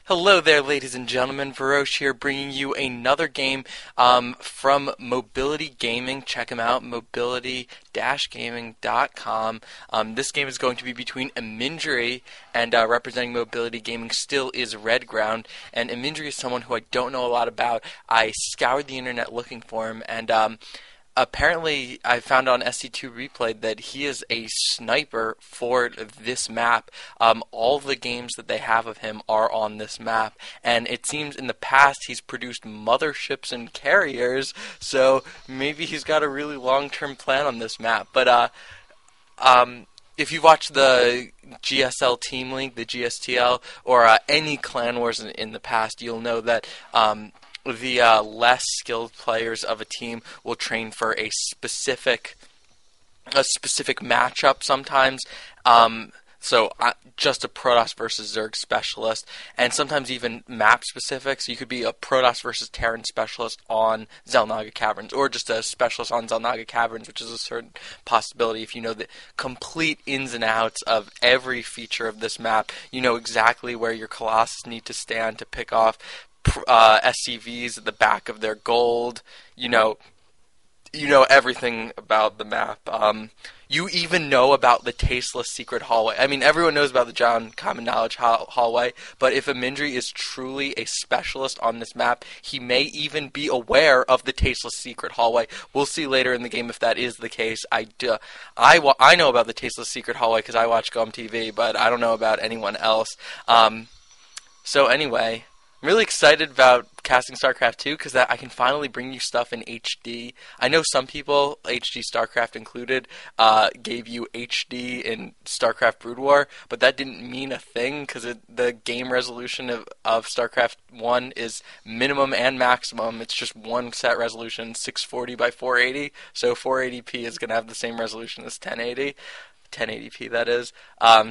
Hello there, ladies and gentlemen. Varosh here, bringing you another game from Mobility Gaming. Check them out, mobility-gaming.com. This game is going to be between Emyndri and representing Mobility Gaming still is Redground. And Emyndri is someone who I don't know a lot about. I scoured the internet looking for him, and apparently, I found on Sc2 Replay that he is a sniper for this map. All the games that they have of him are on this map, and it seems in the past he's produced motherships and carriers, so maybe he's got a really long-term plan on this map. But if you watch the GSL Team League, the GSTL, or any Clan Wars in the past, you'll know that the less skilled players of a team will train for a specific matchup sometimes. Just a Protoss versus Zerg specialist, and sometimes even map specific. So you could be a Protoss versus Terran specialist on Xelnaga Caverns, or just a specialist on Xelnaga Caverns, which is a certain possibility. If you know the complete ins and outs of every feature of this map, you know exactly where your Colossus need to stand to pick off SCVs at the back of their gold. You know everything about the map. You even know about the tasteless secret hallway. I mean, everyone knows about the John Common Knowledge hallway, but if Emyndri is truly a specialist on this map, he may even be aware of the tasteless secret hallway. We'll see later in the game if that is the case. I know about the tasteless secret hallway because I watch GOM TV, but I don't know about anyone else. So anyway, I'm really excited about casting StarCraft 2 because I can finally bring you stuff in HD. I know some people, HD StarCraft included, gave you HD in StarCraft Brood War, but that didn't mean a thing because the game resolution of StarCraft 1 is minimum and maximum. It's just one set resolution, 640 by 480, so 480p is going to have the same resolution as 1080p, that is.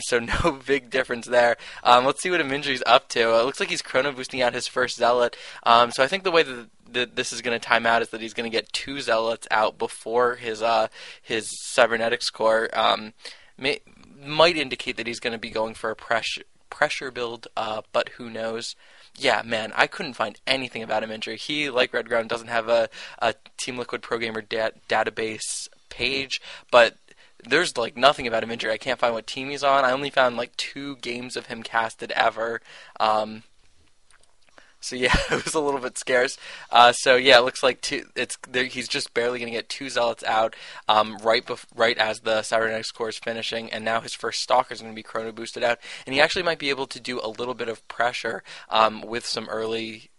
So no big difference there. Let's see what Emyndri's up to. It looks like he's chrono boosting out his first Zealot. So I think the way that this is going to time out is that he's going to get 2 Zealots out before his Cybernetics core. Might indicate that he's going to be going for a pressure build, but who knows. Yeah, man, I couldn't find anything about Emyndri. He, like Redground, doesn't have a Team Liquid Pro Gamer database page, but there's like nothing about Emyndri. I can't find what team he's on. I only found like 2 games of him casted ever. So yeah, it was a little bit scarce. So yeah, it looks like he's just barely going to get 2 Zealots out right as the Cybernetics core is finishing, and now his first Stalker is going to be chrono boosted out, and he actually might be able to do a little bit of pressure with some early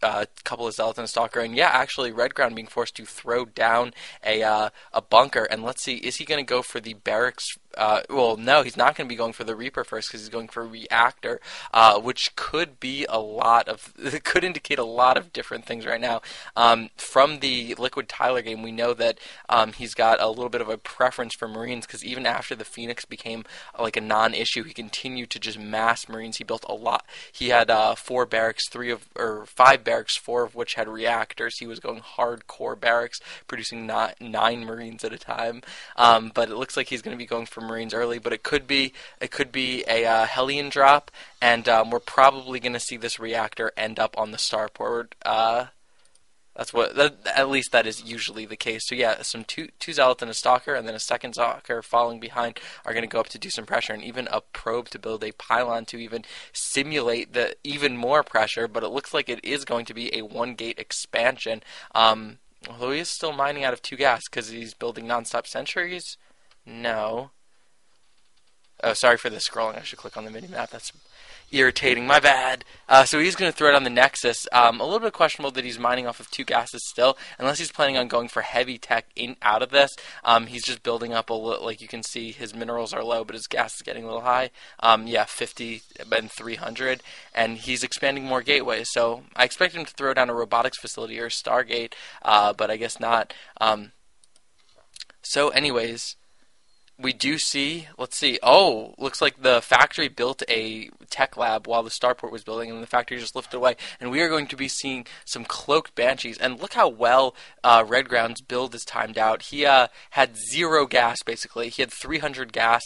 couple of Zealots and a Stalker. And yeah, actually, Redground being forced to throw down a bunker, and let's see, is he going to go for the barracks? Well, no, he's not going to be going for the Reaper first because he's going for a Reactor, which could be could indicate a lot of different things right now. From the Liquid Tyler game, we know that he's got a little bit of a preference for Marines because even after the Phoenix became like a non-issue, he continued to just mass Marines. He built a lot. He had 4 barracks, 5 barracks, 4 of which had reactors. He was going hardcore barracks, producing 9 Marines at a time. But it looks like he's going to be going for Marines early, but it could be a Hellion drop, and we're probably going to see this reactor end up on the starport. At least that is usually the case. So yeah, some two Zealots and a Stalker, and then a second Stalker following behind are going to go up to do some pressure, and even a probe to build a pylon to even simulate the even more pressure. But it looks like it is going to be a 1-gate expansion. Although he is still mining out of 2 gas because he's building non-stop sentries. No. Oh, sorry for the scrolling. I should click on the mini-map. That's irritating. My bad. So he's going to throw it on the Nexus. A little bit questionable that he's mining off of 2 gases still, unless he's planning on going for heavy tech out of this. He's just building up a little. Like you can see, his minerals are low, but his gas is getting a little high. 50 and 300, and he's expanding more gateways. So I expect him to throw down a robotics facility or a Stargate, but I guess not. So anyways, we do see, let's see, looks like the factory built a tech lab while the starport was building, and the factory just lifted away, and we are going to be seeing some cloaked Banshees, and look how well Redground's build is timed out. He had 0 gas, basically. He had 300 gas,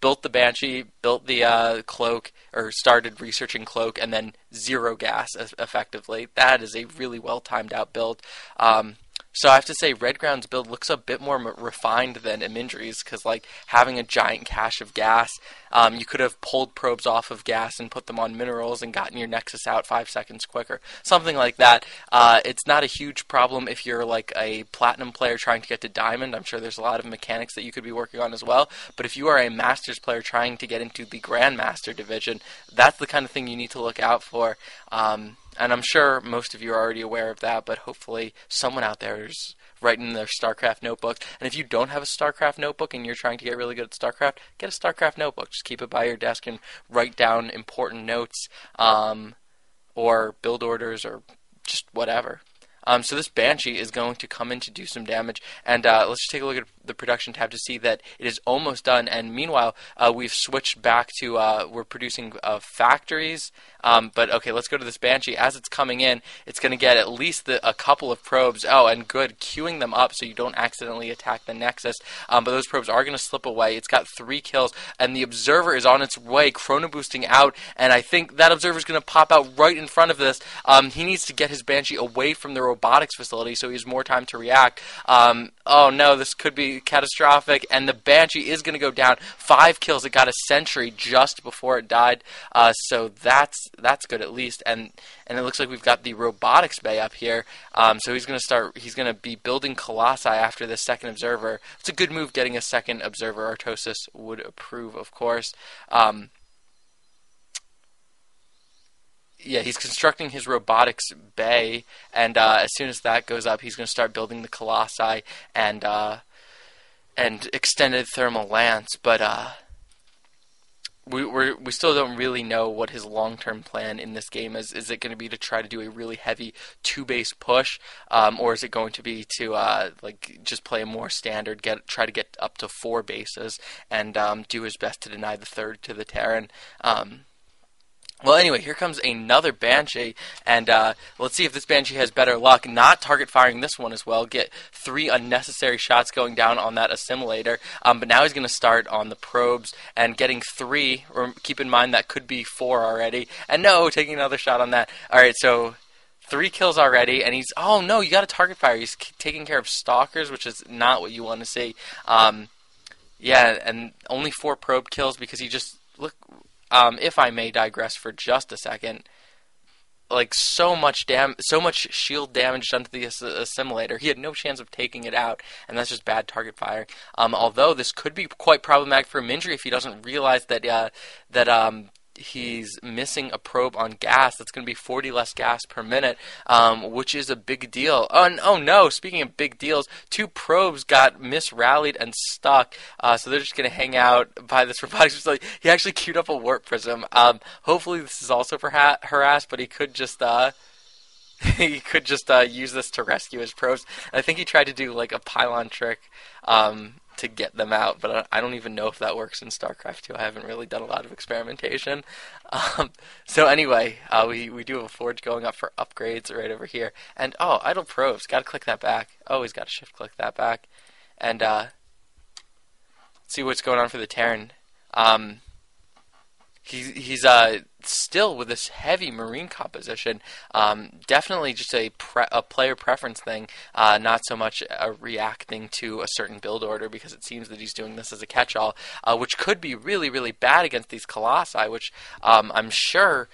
built the Banshee, built the cloak, or started researching cloak, and then zero gas effectively. That is a really well timed out build. So I have to say, Redground's build looks a bit more refined than Emyndri's, because like having a giant cache of gas, you could have pulled probes off of gas and put them on minerals and gotten your Nexus out 5 seconds quicker, something like that. It's not a huge problem if you're like a Platinum player trying to get to Diamond. I'm sure there's a lot of mechanics that you could be working on as well. But if you are a Masters player trying to get into the Grandmaster division, that's the kind of thing you need to look out for. And I'm sure most of you are already aware of that, but hopefully someone out there is writing their StarCraft notebook. And if you don't have a StarCraft notebook and you're trying to get really good at StarCraft, get a StarCraft notebook. Just keep it by your desk and write down important notes, or build orders, or just whatever. So this Banshee is going to come in to do some damage, and let's just take a look at the production tab to see that it is almost done. And meanwhile, we've switched back to we're producing factories. But okay, let's go to this Banshee. As it's coming in, it's going to get at least a couple of probes. Oh, and good, queuing them up so you don't accidentally attack the Nexus. But those probes are going to slip away. It's got 3 kills, and the Observer is on its way, chrono boosting out, and I think that Observer is going to pop out right in front of this. He needs to get his Banshee away from the robotics facility so he has more time to react. Oh no, this could be catastrophic, and the Banshee is going to go down. 5 kills. It got a sentry just before it died, so that's good at least. And it looks like we've got the robotics bay up here. So he's going to be building Colossi after the second Observer. It's a good move getting a second Observer. Artosis would approve, of course. Yeah, he's constructing his robotics bay, and as soon as that goes up, he's going to start building the Colossi and extended thermal lance. But we still don't really know what his long-term plan in this game is. Is it going to be to try to do a really heavy 2-base push, or is it going to be to like just play a more standard, try to get up to 4 bases, and do his best to deny the third to the Terran? Well, anyway, here comes another Banshee, and let's see if this Banshee has better luck. Not target firing this one as well. Get 3 unnecessary shots going down on that assimilator. But now he's going to start on the probes and getting 3. Or keep in mind that could be 4 already. And no, taking another shot on that. All right, so 3 kills already, and he's... Oh, no, you got to target fire. He's taking care of stalkers, which is not what you want to see. Yeah, and only 4 probe kills because he just... Look... if I may digress for just a second, like so much shield damage done to the assimilator, he had no chance of taking it out, and that's just bad target fire. Although this could be quite problematic for Emyndri if he doesn't realize that he's missing a probe on gas. That's going to be 40 less gas per minute, which is a big deal. Oh no, speaking of big deals, 2 probes got misrallied and stuck, so they're just going to hang out by this robotics facility. He actually queued up a warp prism. Hopefully this is also for harass, but he could just... use this to rescue his probes. And I think he tried to do like a pylon trick to get them out, but I don't even know if that works in StarCraft 2. I haven't really done a lot of experimentation. So anyway, we do have a forge going up for upgrades right over here. And idle probes, got to click that back. Always got to shift click that back. And see what's going on for the Terran. He's still with this heavy marine composition. Definitely just a player preference thing, not so much reacting to a certain build order, because it seems that he's doing this as a catch-all, which could be really, really bad against these Colossi, which I'm sure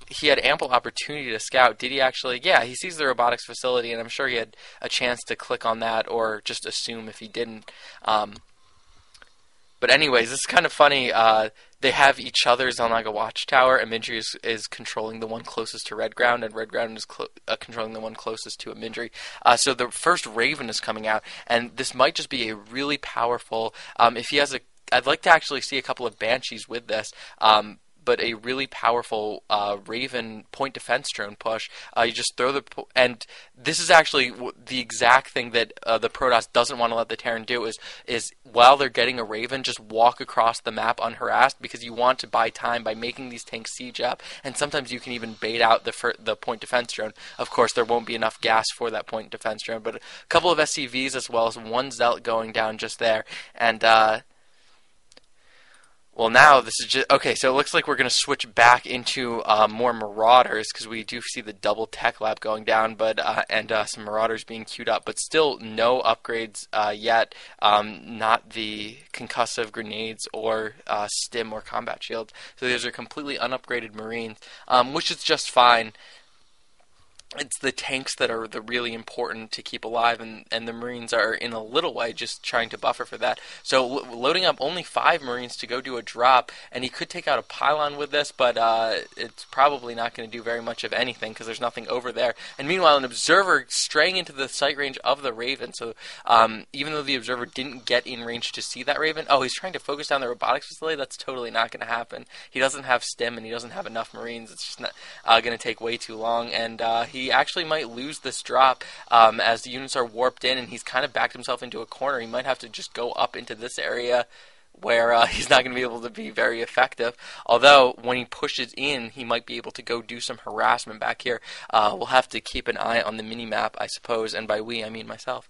he had ample opportunity to scout. Did he actually? Yeah, he sees the robotics facility, and I'm sure he had a chance to click on that or just assume if he didn't. But anyways, this is kind of funny. They have each other's Xelnaga Watchtower. Emyndri is controlling the one closest to Redground, and Redground is controlling the one closest to Emyndri. So the first Raven is coming out, and this might just be a really powerful... if he has I'd like to actually see a couple of Banshees with this. But a really powerful Raven point defense drone push. You just throw and this is actually the exact thing that the Protoss doesn't want to let the Terran do is while they're getting a Raven, just walk across the map unharassed, because you want to buy time by making these tanks siege up, and sometimes you can even bait out the point defense drone. Of course, there won't be enough gas for that point defense drone, but a couple of SCVs, as well as one Zealot going down just there, and Well, now this is just okay. So it looks like we're going to switch back into more Marauders because we do see the double tech lab going down, but and some Marauders being queued up, but still no upgrades yet. Not the concussive grenades or stim or combat shields. So those are completely unupgraded Marines, which is just fine. It's the tanks that are the really important to keep alive, and the Marines are in a little way just trying to buffer for that. So loading up only 5 Marines to go do a drop, and he could take out a pylon with this, but it's probably not going to do very much of anything because there's nothing over there. And meanwhile, an observer straying into the sight range of the Raven, so even though the observer didn't get in range to see that Raven, oh, he's trying to focus down the robotics facility. That's totally not going to happen. He doesn't have stim, and he doesn't have enough Marines. It's just not going to take way too long, and he actually might lose this drop as the units are warped in, and he's kind of backed himself into a corner. He might have to just go up into this area where he's not going to be able to be very effective. Although, when he pushes in, he might be able to go do some harassment back here. We'll have to keep an eye on the mini-map, I suppose, and by we, I mean myself.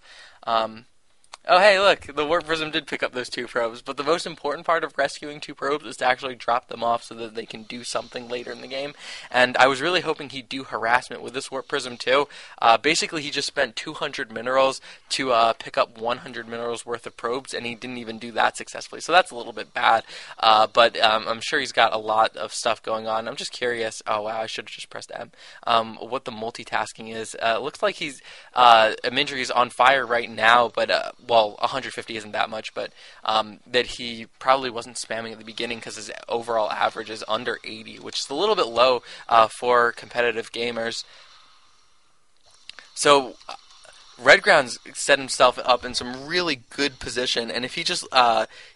Oh, hey, look, the Warp Prism did pick up those 2 probes, but the most important part of rescuing 2 probes is to actually drop them off so that they can do something later in the game, and I was really hoping he'd do harassment with this Warp Prism too. Basically, he just spent 200 minerals to pick up 100 minerals worth of probes, and he didn't even do that successfully, so that's a little bit bad, but I'm sure he's got a lot of stuff going on. I'm just curious, oh wow, I should have just pressed M, what the multitasking is. It looks like Emyndri is on fire right now, but well, 150 isn't that much, but that he probably wasn't spamming at the beginning because his overall average is under 80, which is a little bit low for competitive gamers. So Redground's set himself up in some really good position, and if he just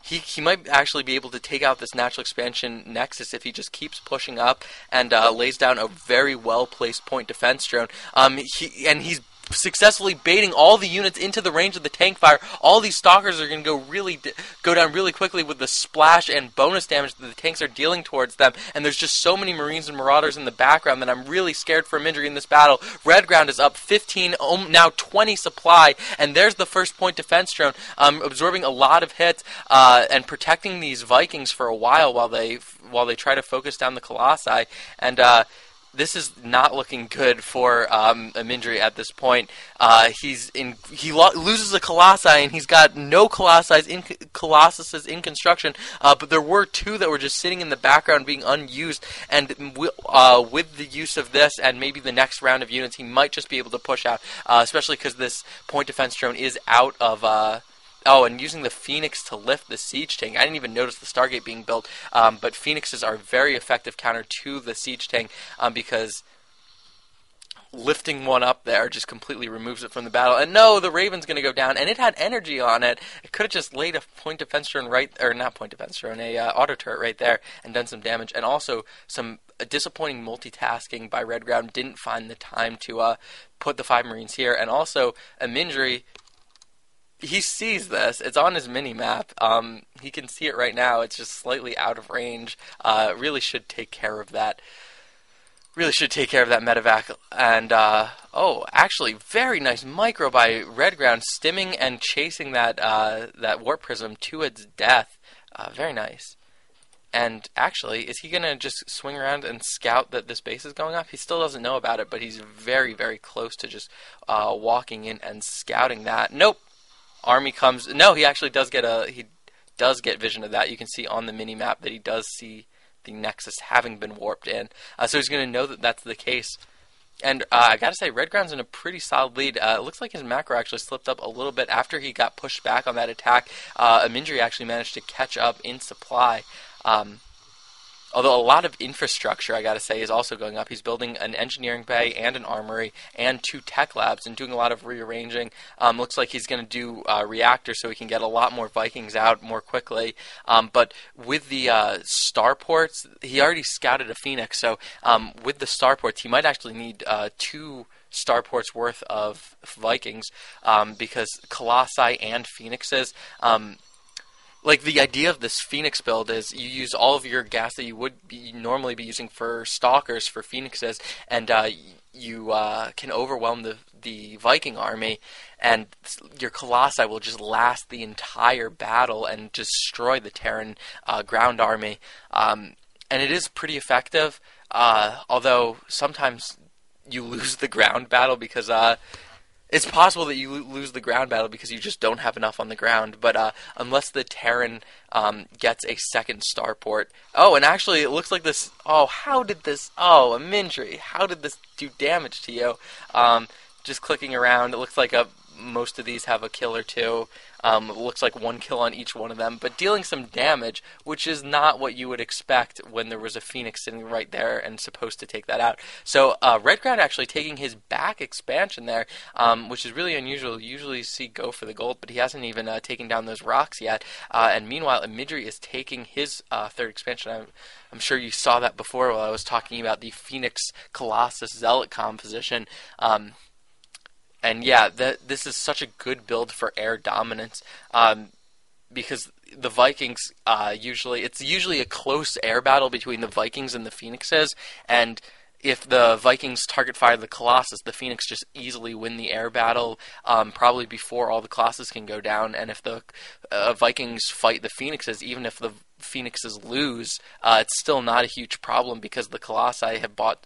he might actually be able to take out this natural expansion Nexus if he just keeps pushing up and lays down a very well placed point defense drone. He's successfully baiting all the units into the range of the tank fire. All these stalkers are going to go down really quickly with the splash and bonus damage that the tanks are dealing towards them. And there's just so many Marines and Marauders in the background that I'm really scared for Emyndri in this battle. Redground is up 15, now 20 supply, and there's the first point defense drone, absorbing a lot of hits and protecting these Vikings for a while they try to focus down the Colossi. And this is not looking good for Emyndri at this point. He loses a Colossi, and he's got no Colossuses in construction, but there were 2 that were just sitting in the background being unused, and with the use of this and maybe the next round of units, he might just be able to push out, especially because this point defense drone is out of... Oh, and using the Phoenix to lift the siege tank. I didn't even notice the Stargate being built, but Phoenixes are a very effective counter to the siege tank because lifting one up there just completely removes it from the battle. And no, the Raven's going to go down, and it had energy on it. It could have just laid a point defense drone auto turret right there and done some damage. And also some disappointing multitasking by Redground. Didn't find the time to put the 5 Marines here. And also, Emyndri... he sees this. It's on his mini-map. He can see it right now. It's just slightly out of range. Really should take care of that. Really should take care of that medevac. And, actually, very nice micro by Redground, stimming and chasing that Warp Prism to its death. Very nice. And actually, is he going to just swing around and scout that this base is going up? He still doesn't know about it, but he's very, very close to just walking in and scouting that. Nope. Army comes. No, he actually does get vision of that. You can see on the mini map that he does see the Nexus having been warped in. So he's going to know that that's the case. And I gotta say, Redground's in a pretty solid lead. It looks like his macro actually slipped up a little bit after he got pushed back on that attack. Emyndri actually managed to catch up in supply. Although a lot of infrastructure, I gotta say, is also going up. He's building an engineering bay and an armory and 2 tech labs and doing a lot of rearranging. Looks like he's going to do reactors so he can get a lot more Vikings out more quickly. But with the starports, he already scouted a Phoenix. So with the starports, he might actually need 2 starports worth of Vikings because Colossi and Phoenixes... like the idea of this Phoenix build is you use all of your gas that you would normally be using for stalkers for Phoenixes, and you can overwhelm the Viking army, and your Colossi will just last the entire battle and destroy the Terran ground army. And it is pretty effective, although sometimes you lose the ground battle because it's possible that you lose the ground battle because you just don't have enough on the ground. But unless the Terran gets a second starport. Oh, and actually it looks like this. Oh, how did this? Oh, Emyndri, how did this do damage to you? Just clicking around, it looks like most of these have a kill or two. It looks like one kill on each one of them, but dealing some damage, which is not what you would expect when there was a Phoenix sitting right there and supposed to take that out. So Redground actually taking his back expansion there, which is really unusual. You usually see go for the gold, but he hasn't even taken down those rocks yet. And meanwhile, Emyndri is taking his third expansion. I'm sure you saw that before while I was talking about the Phoenix Colossus Zealot composition. And yeah, this is such a good build for air dominance, because the Vikings it's usually a close air battle between the Vikings and the Phoenixes, and if the Vikings target fire the Colossus, the Phoenix just easily win the air battle, probably before all the Colossus can go down. And if the Vikings fight the Phoenixes, even if the Phoenixes lose, it's still not a huge problem because the Colossi bought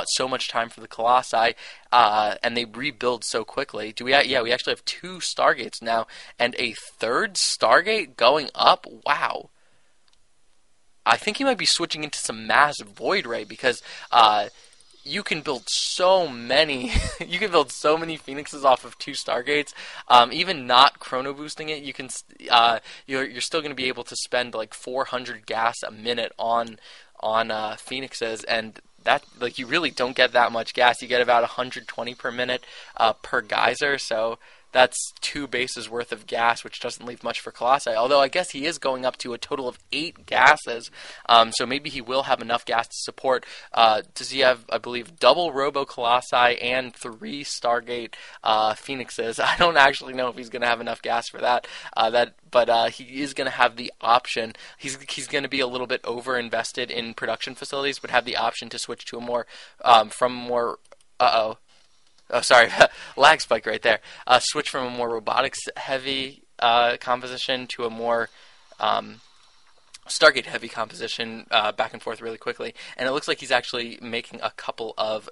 so much time for the Colossi, and they rebuild so quickly. We actually have 2 Stargates now, and a third Stargate going up. Wow. I think he might be switching into some mass void ray because you can build so many. You can build so many Phoenixes off of 2 Stargates. Even not chrono boosting it, you can. You're still going to be able to spend like 400 gas a minute on Phoenixes, and that you really don't get that much gas. You get about 120 per minute per geyser. So that's 2 bases worth of gas, which doesn't leave much for Colossi. Although I guess he is going up to a total of 8 gases, so maybe he will have enough gas to support. Does he have, I believe, double Robo Colossi and 3 Stargate Phoenixes? I don't actually know if he's going to have enough gas for that. But he is going to have the option. He's going to be a little bit over invested in production facilities, but have the option to switch to a more Oh, sorry, lag spike right there. Switch from a more robotics-heavy composition to a more Stargate-heavy composition back and forth really quickly. And it looks like he's actually making a couple of,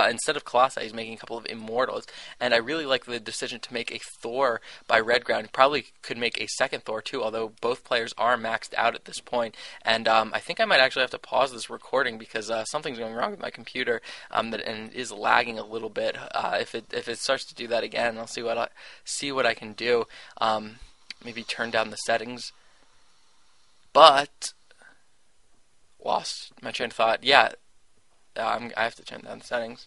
instead of Colossi, he's making a couple of Immortals. And I really like the decision to make a Thor by Redground. He probably could make a second Thor too, although both players are maxed out at this point. And I think I might actually have to pause this recording because something's going wrong with my computer, and it is lagging a little bit. If it starts to do that again, I'll see what I can do. Maybe turn down the settings. But lost my train of thought. Yeah. I have to turn down the settings.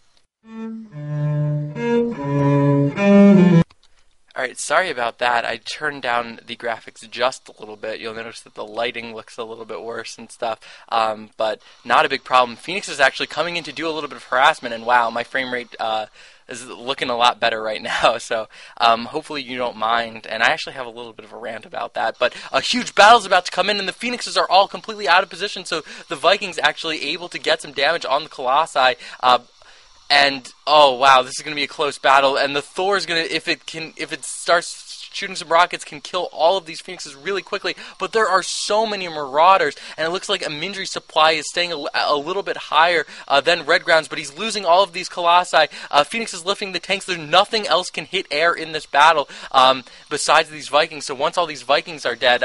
Alright, sorry about that. I turned down the graphics just a little bit. You'll notice that the lighting looks a little bit worse and stuff, but not a big problem. Phoenix is actually coming in to do a little bit of harassment, and wow, my frame rate is looking a lot better right now, so hopefully you don't mind. And I actually have a little bit of a rant about that, but a huge battle's about to come in, and the Phoenixes are all completely out of position, so the Vikings actually able to get some damage on the Colossi, and oh wow, this is going to be a close battle, and the Thor is going to, if it starts shooting some rockets, can kill all of these Phoenixes really quickly, but there are so many Marauders, and it looks like Emyndri's supply is staying a little bit higher than Redground's, but he's losing all of these Colossi. Phoenix is lifting the tanks. There's nothing else can hit air in this battle besides these Vikings, so once all these Vikings are dead,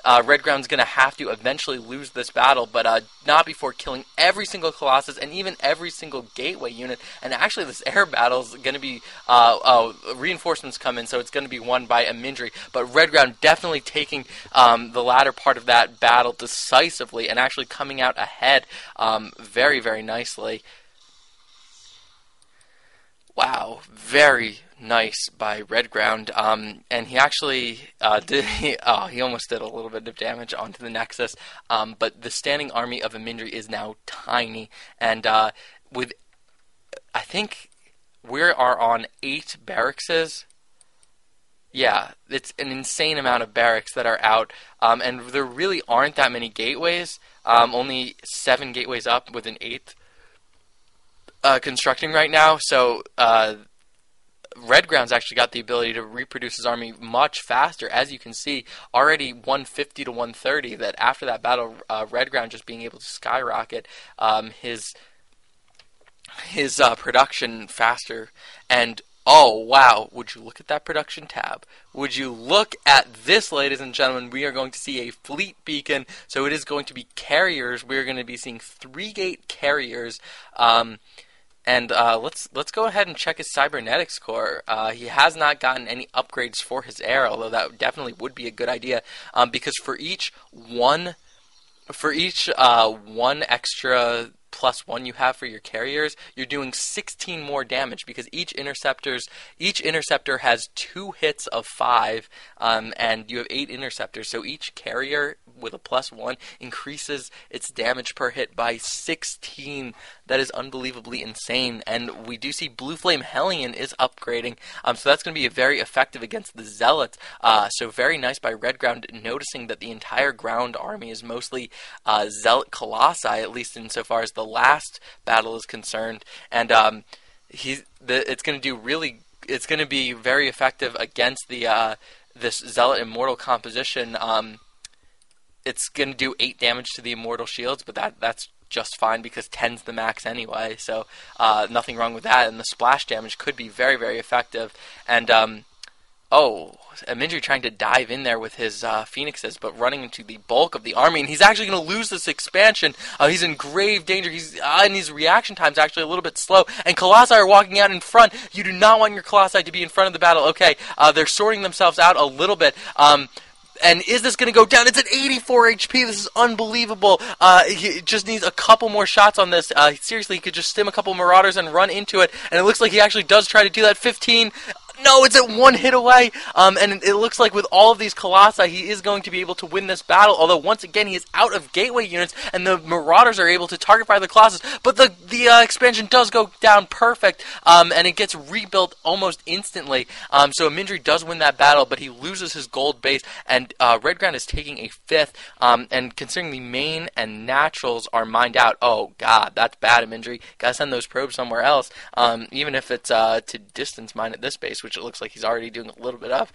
Redground's going to have to eventually lose this battle, but not before killing every single Colossus and even every single gateway unit. And actually this air battle is going to be reinforcements come in, so it's going to be won by Emyndri, but Redground definitely taking the latter part of that battle decisively and actually coming out ahead very, very nicely. Wow, very nice by Redground, and he actually he almost did a little bit of damage onto the Nexus, but the standing army of Emyndri is now tiny, and with, I think we are on 8 barrackses. Yeah, it's an insane amount of barracks that are out, and there really aren't that many gateways. Only 7 gateways up with an eighth constructing right now. So Redground's actually got the ability to reproduce his army much faster, as you can see, already 150 to 130. That after that battle, Redground just being able to skyrocket his production faster. And oh wow, would you look at that production tab? Would you look at this, ladies and gentlemen? We are going to see a fleet beacon. So it is going to be carriers. We're going to be seeing 3-gate carriers. And let's go ahead and check his cybernetics core. He has not gotten any upgrades for his air, although that definitely would be a good idea. Because for each one extra +1 you have for your carriers, you're doing 16 more damage, because each interceptor has 2 hits of 5, and you have 8 interceptors. So each carrier with a +1 increases its damage per hit by 16. That is unbelievably insane. And we do see Blue Flame Hellion is upgrading, so that's going to be very effective against the Zealots. So very nice by Redground, noticing that the entire ground army is mostly Zealot Colossi, at least insofar as the last battle is concerned. And it's going to be very effective against the this Zealot Immortal composition. It's going to do 8 damage to the Immortal Shields, but that's just fine because 10's the max anyway, so nothing wrong with that. And the splash damage could be very, very effective. And Emyndri trying to dive in there with his Phoenixes, but running into the bulk of the army, and he's actually going to lose this expansion. He's in grave danger. And his reaction time's actually a little bit slow, and Colossi are walking out in front. You do not want your Colossi to be in front of the battle. Okay, they're sorting themselves out a little bit. And is this going to go down? It's at 84 HP. This is unbelievable. He just needs a couple more shots on this. Seriously, he could just stim a couple Marauders and run into it. And it looks like he actually does try to do that. 15. No, it's at 1 hit away. And it looks like with all of these Colossi, he is going to be able to win this battle. Although, once again, he is out of gateway units, and the Marauders are able to target fire the Colossus. But the expansion does go down perfect, and it gets rebuilt almost instantly. So Emyndri does win that battle, but he loses his gold base, and Redground is taking a 5th. And considering the main and naturals are mined out, oh god, that's bad, Emyndri. Gotta send those probes somewhere else, even if it's to distance mine at this base, which it looks like he's already doing a little bit of.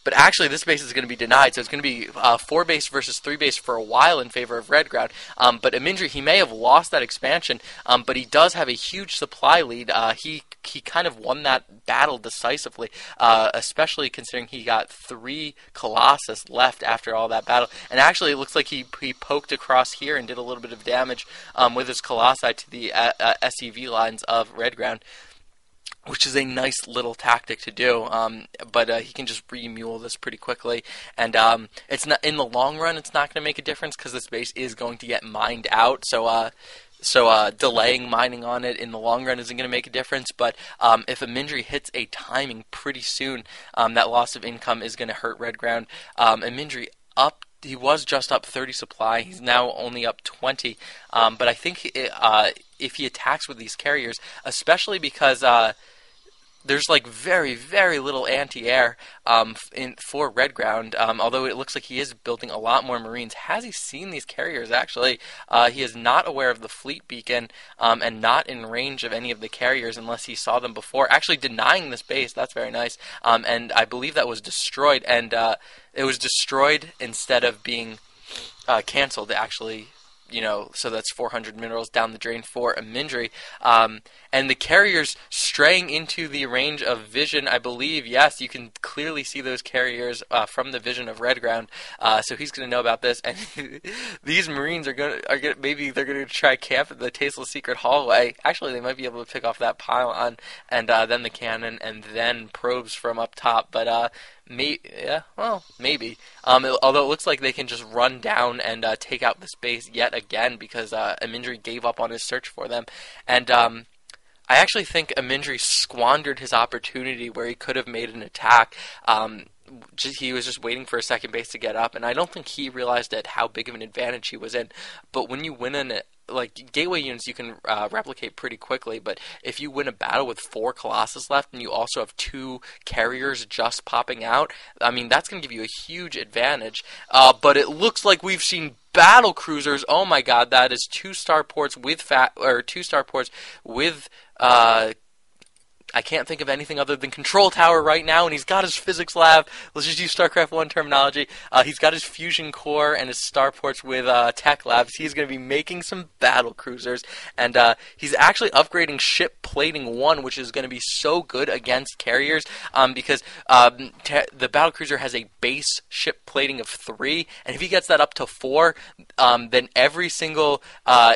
But actually, this base is going to be denied, so it's going to be 4 base versus 3 base for a while in favor of Redground. But Emyndri, he may have lost that expansion, but he does have a huge supply lead. He kind of won that battle decisively, especially considering he got 3 Colossus left after all that battle. And actually, it looks like he poked across here and did a little bit of damage with his Colossi to the SEV lines of Redground, which is a nice little tactic to do, but he can just remule this pretty quickly. And it's not, in the long run, it's not going to make a difference because this base is going to get mined out. So delaying mining on it in the long run isn't going to make a difference. But if Emyndri hits a timing pretty soon, that loss of income is going to hurt Redground. Emyndri up. He was just up 30 supply. He's now only up 20. But I think if he attacks with these carriers, especially because there's like very, very little anti-air for Redground, although it looks like he is building a lot more Marines. Has he seen these carriers, actually? He is not aware of the fleet beacon and not in range of any of the carriers unless he saw them before. Actually denying this base, that's very nice. And I believe that was destroyed, and it was destroyed instead of being canceled, actually. So that's 400 minerals down the drain for Emyndri. And the carriers straying into the range of vision, I believe, yes, you can clearly see those carriers from the vision of Redground. So he's going to know about this. And these Marines maybe they're going to try camp at the Tasteless Secret Hallway. Actually, they might be able to pick off that pylon and then the cannon and then probes from up top. But maybe. Although it looks like they can just run down and take out this base yet again because Emyndri gave up on his search for them. And I actually think Emyndri squandered his opportunity where he could have made an attack. He was just waiting for a second base to get up, and I don't think he realized how big of an advantage he was in. But when you win like gateway units you can replicate pretty quickly, but if you win a battle with 4 Colossus left and you also have 2 carriers just popping out, I mean, that's going to give you a huge advantage. But it looks like we've seen battle cruisers. Oh my god, that is 2 starports with 2 starports with I can't think of anything other than control tower right now, and he's got his physics lab. Let's just use StarCraft 1 terminology. He's got his fusion core and his starports with tech labs. He's going to be making some battle cruisers, and he's actually upgrading ship plating 1, which is going to be so good against carriers because the battle cruiser has a base ship plating of 3, and if he gets that up to 4, then every single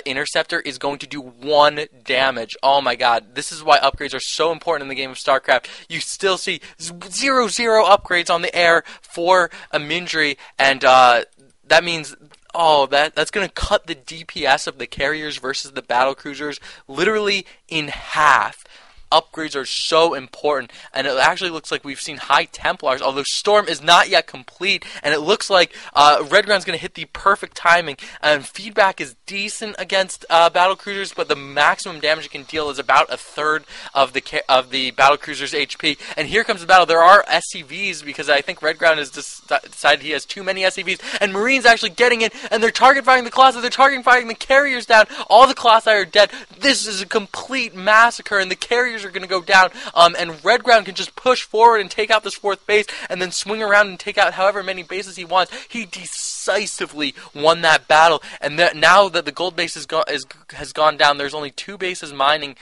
interceptor is going to do 1 damage. Oh my god, this is why upgrades are so important in the game of StarCraft. You still see 0-0 upgrades on the air for Emyndri, and that means that's going to cut the DPS of the carriers versus the battle cruisers literally in half. Upgrades are so important, and it actually looks like we've seen high Templars, although Storm is not yet complete, and it looks like Redground's going to hit the perfect timing, and feedback is decent against battle cruisers, but the maximum damage it can deal is about a third of the battle cruiser's HP. And here comes the battle. There are SCVs, because I think Redground has decided he has too many SCVs, and Marines actually getting in, and they're target firing the Colossi, they're target firing the carriers down. All the Colossi are dead. This is a complete massacre, and the carriers are going to go down, and Redground can just push forward and take out this 4th base, and then swing around and take out however many bases he wants. He decisively won that battle, and now that the gold base has gone down, there's only 2 bases mining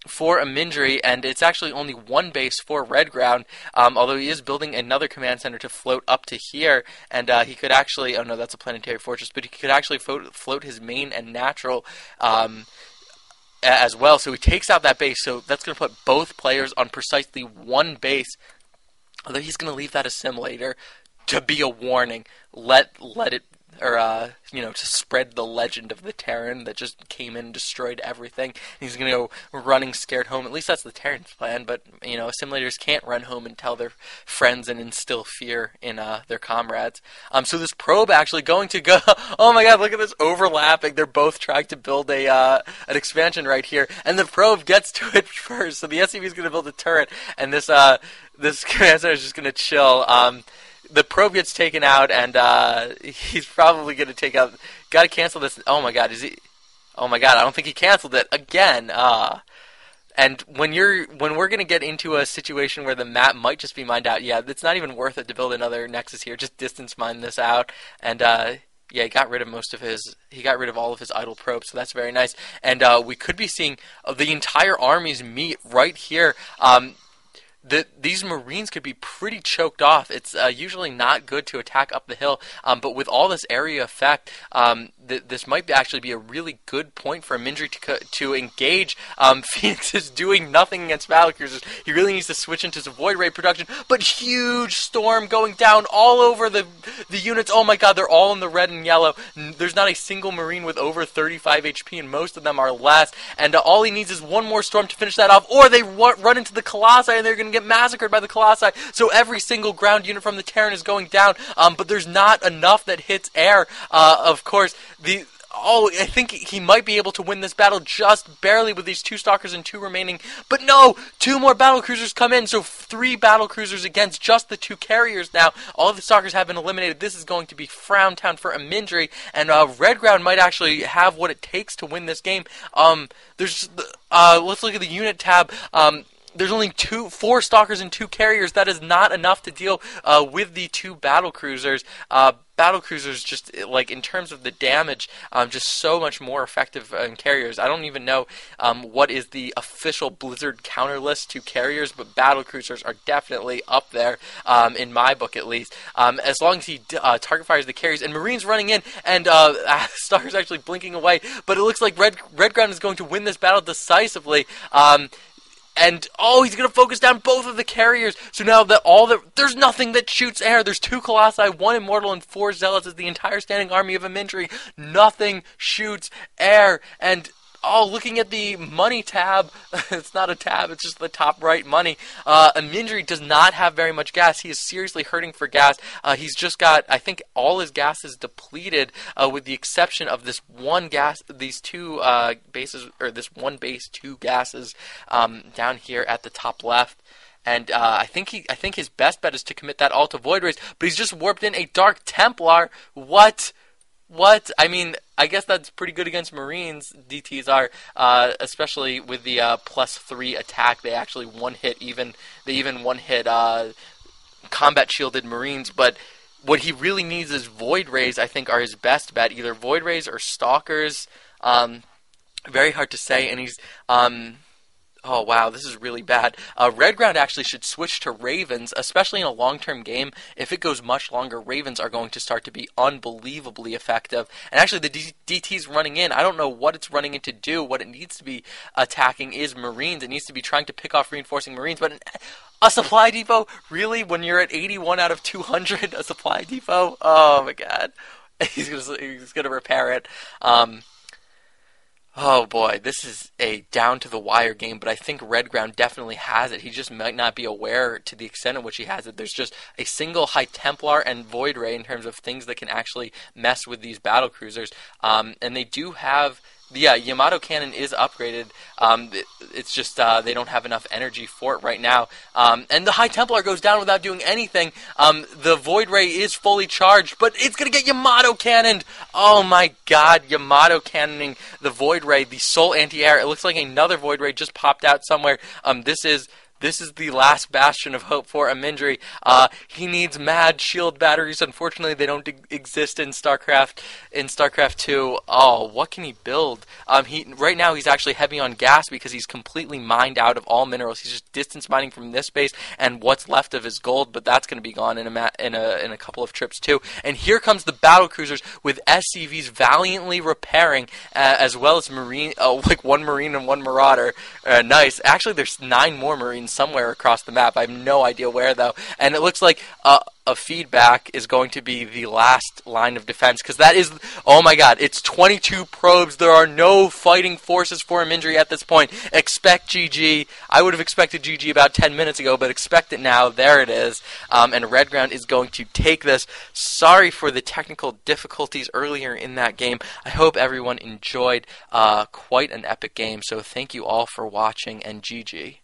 for Emyndri, and it's actually only 1 base for Redground, although he is building another command center to float up to here, and he could actually, oh no, that's a planetary fortress, but he could actually float his main and natural as well, so he takes out that base, so that's going to put both players on precisely 1 base, although he's going to leave that assimilator to be a warning. Let it, or to spread the legend of the Terran that just came in and destroyed everything. He's going to go running scared home. At least that's the Terran's plan, but assimilators can't run home and tell their friends and instill fear in their comrades. So this probe actually going to go, oh my god, look at this overlapping. They're both trying to build an expansion right here, and the probe gets to it first, so the SCV is going to build a turret, and this command center is just going to chill. The probe gets taken out, and he's probably going to take out. Got to cancel this. Oh my god, is he? Oh my god, I don't think he canceled it again. And when we're going to get into a situation where the map might just be mined out, yeah, it's not even worth it to build another Nexus here. Just distance mine this out, and yeah, he got rid of he got rid of all of his idle probes, so that's very nice. And we could be seeing the entire armies meet right here. These Marines could be pretty choked off. It's usually not good to attack up the hill, but with all this area effect, this might actually be a really good point for Emyndri to engage. Phoenix is doing nothing against battlecruisers. He really needs to switch into some void ray production, but huge storm going down all over the units. Oh my god, they're all in the red and yellow. There's not a single Marine with over 35 HP, and most of them are less. And all he needs is one more storm to finish that off, or they run into the Colossi and they're going to get massacred by the Colossi. So every single ground unit from the Terran is going down, but there's not enough that hits air. Of course, I think he might be able to win this battle just barely with these 2 Stalkers and 2 remaining. But no! 2 more battle cruisers come in, so 3 battle cruisers against just the 2 carriers now. All of the Stalkers have been eliminated. This is going to be Frown Town for Emyndri, and Redground might actually have what it takes to win this game. Let's look at the unit tab. There's only 4 Stalkers and 2 carriers. That is not enough to deal with the 2 battle cruisers. Battle cruisers, just like in terms of the damage, just so much more effective than carriers. I don't even know what is the official Blizzard counter list to carriers, but battle cruisers are definitely up there in my book, at least. As long as he target fires the carriers, and Marines running in, and Stalker's actually blinking away. But it looks like Redground is going to win this battle decisively. And, he's going to focus down both of the carriers. So now that there's nothing that shoots air. There's 2 Colossi, 1 Immortal, and 4 Zealots. It's the entire standing army of Emyndri. Nothing shoots air. And, Oh, looking at the money tab, it's not a tab, it's just the top right money. Emyndri does not have very much gas. He is seriously hurting for gas. He's just got, I think, all his gas is depleted, with the exception of this one gas, these two bases, or this one base, two gases down here at the top left. And I think his best bet is to commit that all to Void Rays, but he's just warped in a Dark Templar. What? What? I mean, I guess that's pretty good against Marines. DTs are, especially with the +3 attack. They actually They even one hit combat shielded Marines. But what he really needs is Void Rays. I think are his best bet. Either Void Rays or Stalkers. Very hard to say. And he's oh, wow, this is really bad. Redground actually should switch to Ravens, especially in a long-term game. If it goes much longer, Ravens are going to start to be unbelievably effective. And actually, the DT's running in. I don't know what it's running in to do. What it needs to be attacking is Marines. It needs to be trying to pick off reinforcing Marines. But a supply depot? Really? When you're at 81 out of 200, a supply depot? Oh, my God. He's gonna repair it. Oh boy, this is a down-to-the-wire game, but I think Redground definitely has it. He just might not be aware to the extent in which he has it. There's just a single High Templar and Void Ray in terms of things that can actually mess with these battle cruisers. And they do have... Yeah, Yamato Cannon is upgraded. It's just they don't have enough energy for it right now. And the High Templar goes down without doing anything. The Void Ray is fully charged, but it's going to get Yamato Cannoned. Oh my god, Yamato Cannoning the Void Ray, the sole anti-air. It looks like another Void Ray just popped out somewhere. This is the last bastion of hope for Emyndri. He needs mad shield batteries. Unfortunately, they don't exist in StarCraft. In StarCraft 2, oh, what can he build? Right now he's actually heavy on gas because he's completely mined out of all minerals. He's just distance mining from this base and what's left of his gold, but that's going to be gone in a couple of trips too. And here comes the battle cruisers with SCVs valiantly repairing, as well as like one Marine and one Marauder. Nice. Actually, there's 9 more Marines somewhere across the map. I have no idea where, though. And it looks like a feedback is going to be the last line of defense, because that is... Oh my god, it's 22 probes. There are no fighting forces for Emyndri at this point. Expect GG. I would have expected GG about 10 minutes ago, but expect it now. There it is. And Redground is going to take this. Sorry for the technical difficulties earlier in that game. I hope everyone enjoyed quite an epic game, so thank you all for watching, and GG.